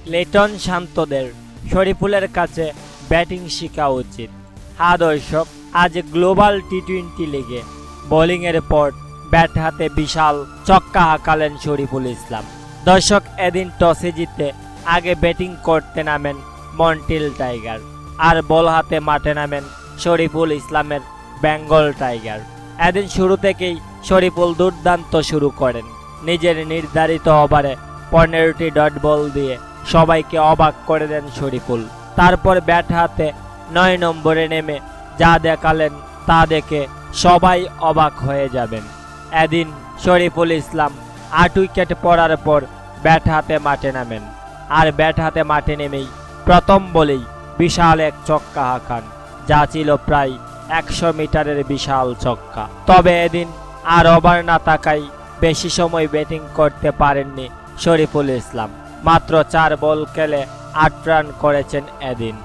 লিটন শান্তদের শরীফুলের কাছে ব্যাটিং শেখা উচিত। হ্যাঁ দর্শক, আজ গ্লোবাল টি-20 লিগে বোলিংয়ের পর ব্যাট হাতে বিশাল ছক্কা হাঁকালেন শরীফুল ইসলাম। দর্শক, এদিন টসে জিতে আগে ব্যাটিং করতে নামেন মন্টিল টাইগার, আর বল হাতে মাঠে নামেন শরীফুল ইসলামের বেঙ্গল টাইগার। এদিন শুরু থেকেই শরীফুল দুর্দান্ত শুরু করেন। নিজের নির্ধারিত ওভারে 15টি ডট বল দিয়ে সবাইকে অবাক করে দেন শরীফুল। তারপর ব্যাট হাতে 9 নম্বরে নেমে যা দেখালেন তা দেখে সবাই অবাক হয়ে যাবেন। এদিন শরীফুল ইসলাম 8 উইকেট পড়ার পর ব্যাট হাতে মাঠে নামেন, আর ব্যাট হাতে মাঠে নেমেই প্রথম বলেই বিশাল এক ছক্কা হাঁকান, যা ছিল প্রায় 100 মিটারের বিশাল ছক্কা। তবে এদিন আর ওভার না থাকায় বেশি সময় ব্যাটিং করতে পারেননি শরীফুল ইসলাম। মাত্র 4 বল খেলে 8 রান করেছেন এদিন।